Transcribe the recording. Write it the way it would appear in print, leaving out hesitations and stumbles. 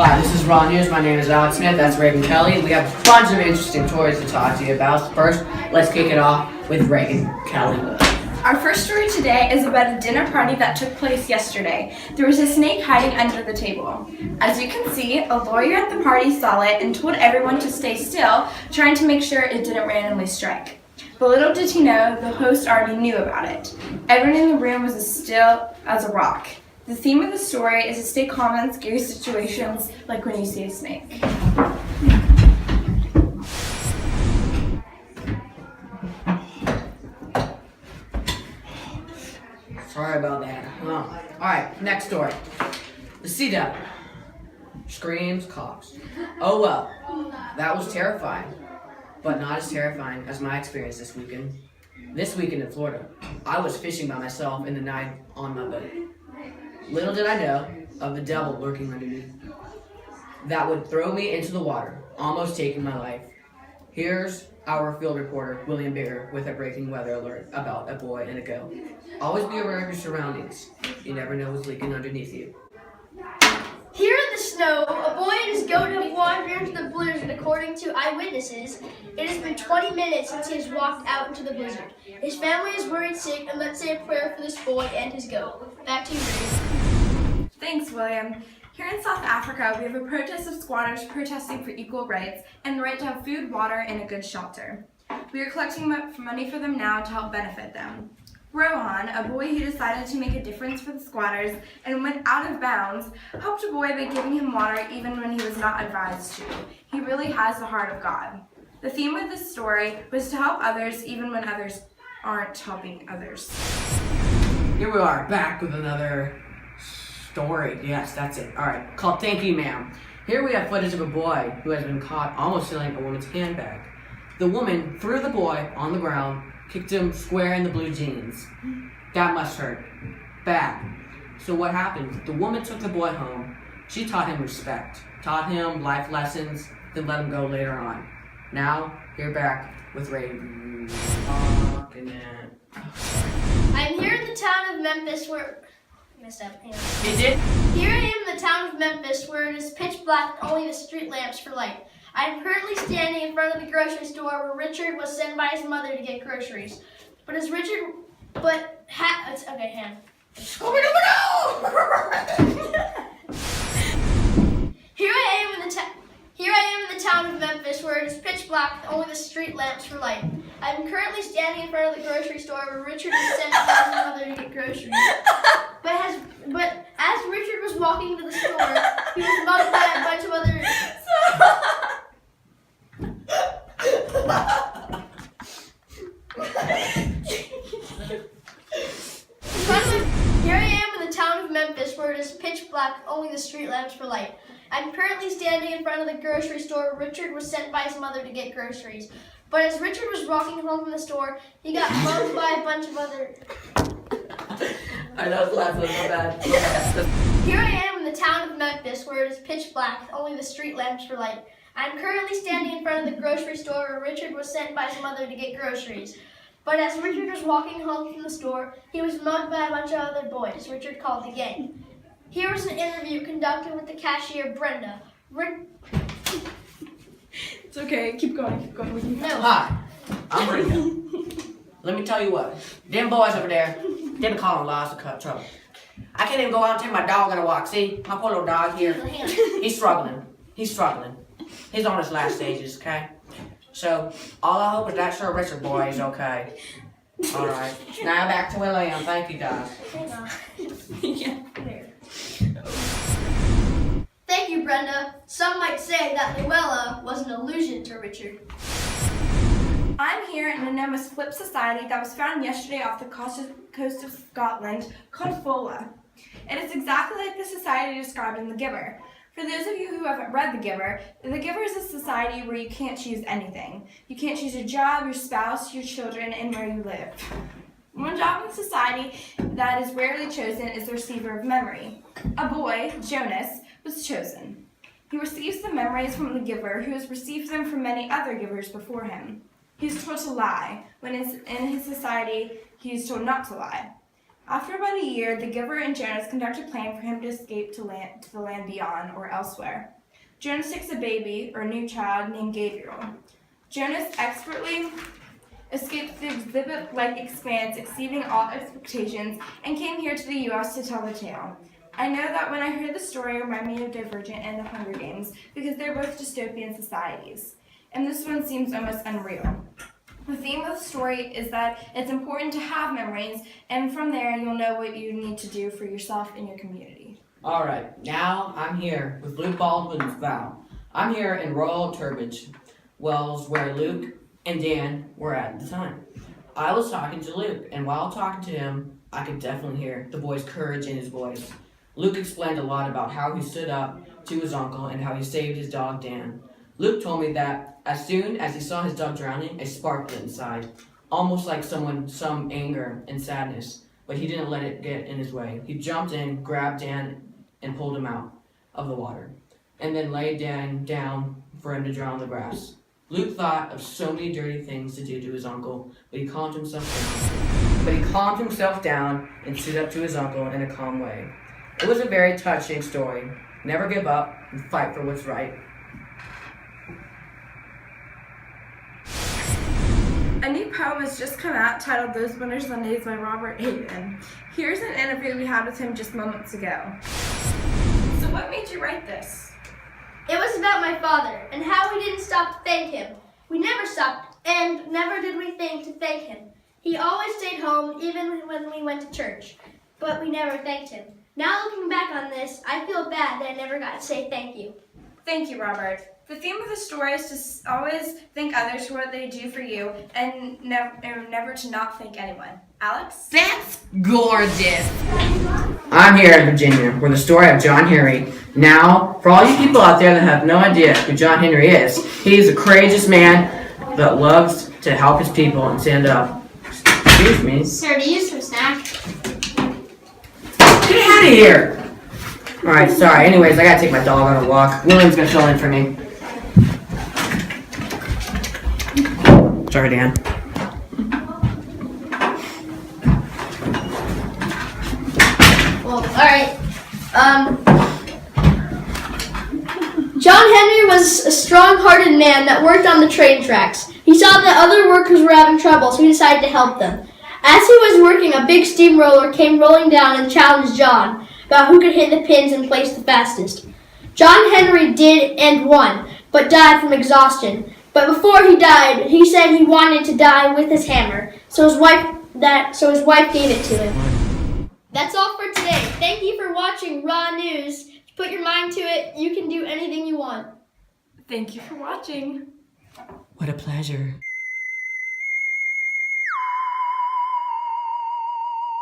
Hi, this is Raw News. My name is Alex Smith. That's Reagan Kelly. We have a bunch of interesting stories to talk to you about. First, let's kick it off with Reagan Kelly. Our first story today is about a dinner party that took place yesterday. There was a snake hiding under the table. As you can see, a lawyer at the party saw it and told everyone to stay still, trying to make sure it didn't randomly strike. But little did he know, the host already knew about it. Everyone in the room was as still as a rock. The theme of the story is to stay calm in scary situations, like when you see a snake. Sorry about that. Alright, next story. The sea devil screams, coughs. Oh well, that was terrifying, but not as terrifying as my experience this weekend. This weekend in Florida, I was fishing by myself in the night on my boat. Little did I know of the devil lurking underneath that would throw me into the water, almost taking my life. Here's our field reporter, William Bear, with a breaking weather alert about a boy and a girl. Always be aware of your surroundings. You never know what's leaking underneath you. Here in the snow, a boy and his goat have wandered into the blizzard. According to eyewitnesses, it has been 20 minutes since he has walked out into the blizzard. His family is worried sick, and let's say a prayer for this boy and his goat. Back to you, Reed. Thanks, William. Here in South Africa, we have a protest of squatters protesting for equal rights and the right to have food, water, and a good shelter. We are collecting money for them now to help benefit them. Rohan, a boy who decided to make a difference for the squatters and went out of bounds, helped a boy by giving him water even when he was not advised to. He really has the heart of God. The theme of this story was to help others even when others aren't helping others. Here we are, back with another story. Yes, that's it. Alright, called Thank You, Ma'am. Here we have footage of a boy who has been caught almost stealing a woman's handbag. The woman threw the boy on the ground, kicked him square in the blue jeans. That must hurt. Bad. So what happened? The woman took the boy home. She taught him respect, taught him life lessons, then let him go later on. Now, you're back with Ray. I'm here in the town of Memphis where... Messed up, hang on. You did? Here I am in the town of Memphis where it is pitch black with only the street lamps for light. I am currently standing in front of the grocery store where Richard was sent by his mother to get groceries. But as Richard... It's okay, hang on. Here I am in the town of Memphis where it is pitch black with only the street lamps for light. I am currently standing in front of the grocery store where Richard was sent by his mother to get groceries. But as Richard was walking to the store, he was mugged by a bunch of other... Here I am in the town of Memphis where it is pitch black with only the street lamps for light. I'm currently standing in front of the grocery store where Richard was sent by his mother to get groceries. But as Richard was walking home from the store, he got mugged by a bunch of other... I was laughing so bad. Here I am in the town of Memphis where it is pitch black with only the street lamps for light. I'm currently standing in front of the grocery store where Richard was sent by his mother to get groceries. But as Richard was walking home from the store, he was mugged by a bunch of other boys. Richard called the gang. Here was an interview conducted with the cashier, Brenda. It's okay, keep going. No. Hi, I'm Brenda. Let me tell you what. Them boys over there, they been calling lots of trouble. I can't even go out and take my dog on a walk. See, my poor little dog here, he's struggling. He's on his last stages, okay? So, all I hope is that Sir Richard boy is okay. Alright, now back to William. Thank you, guys. Hang on. Yeah. There. Thank you, Brenda. Some might say that Luella was an allusion to Richard. I'm here in a Nemus Flip Society that was found yesterday off the coast of Scotland called Fola. It is exactly like the society described in The Giver. For those of you who haven't read The Giver is a society where you can't choose anything. You can't choose your job, your spouse, your children, and where you live. One job in society that is rarely chosen is the receiver of memory. A boy, Jonas, was chosen. He receives the memories from the giver who has received them from many other givers before him. He is told to lie, when in his society he is told not to lie. After about a year, the giver and Jonas conduct a plan for him to escape to the land beyond or elsewhere. Jonas takes a baby, or new child, named Gabriel. Jonas expertly escaped the exhibit-like expanse exceeding all expectations and came here to the U.S. to tell the tale. I know that when I heard the story, it reminded me of Divergent and The Hunger Games because they're both dystopian societies, and this one seems almost unreal. The theme of the story is that it's important to have memories, and from there you'll know what you need to do for yourself and your community. Alright, now I'm here with Luke Baldwin's vow. I'm here in Royal Turbidge Wells where Luke and Dan were at the time. I was talking to Luke, and while talking to him, I could definitely hear the boy's courage in his voice. Luke explained a lot about how he stood up to his uncle and how he saved his dog Dan. Luke told me that as soon as he saw his dog drowning, a spark lit inside, almost like some anger and sadness, but he didn't let it get in his way. He jumped in, grabbed Dan, and pulled him out of the water, and then laid Dan down for him to drown in the grass. Luke thought of so many dirty things to do to his uncle, but he calmed himself down and stood up to his uncle in a calm way. It was a very touching story. Never give up and fight for what's right. A new poem has just come out titled Those Winter Sundays by Robert Hayden. Here's an interview we had with him just moments ago. So what made you write this? It was about my father and how we didn't stop to thank him. We never stopped, and never did we think to thank him. He always stayed home, even when we went to church, but we never thanked him. Now looking back on this, I feel bad that I never got to say thank you. Thank you, Robert. The theme of the story is to always thank others for what they do for you and never to not thank anyone. Alex? That's gorgeous! I'm here in Virginia, where the story of John Henry. Now, for all you people out there that have no idea who John Henry is, he's a courageous man that loves to help his people and stand up. Excuse me. Sir, do you use some snack? Get out of here! Alright, sorry. Anyways, I gotta take my dog on a walk. William's gonna fill in for me. Sorry, Dan. Well, alright. John Henry was a strong-hearted man that worked on the train tracks. He saw that other workers were having trouble, so he decided to help them. As he was working, a big steamroller came rolling down and challenged John about who could hit the pins in place the fastest. John Henry did and won, but died from exhaustion. But before he died, he said he wanted to die with his hammer, so his wife gave it to him. That's all for today. Thank you for watching Raw News. Put your mind to it. You can do anything you want. Thank you for watching. What a pleasure.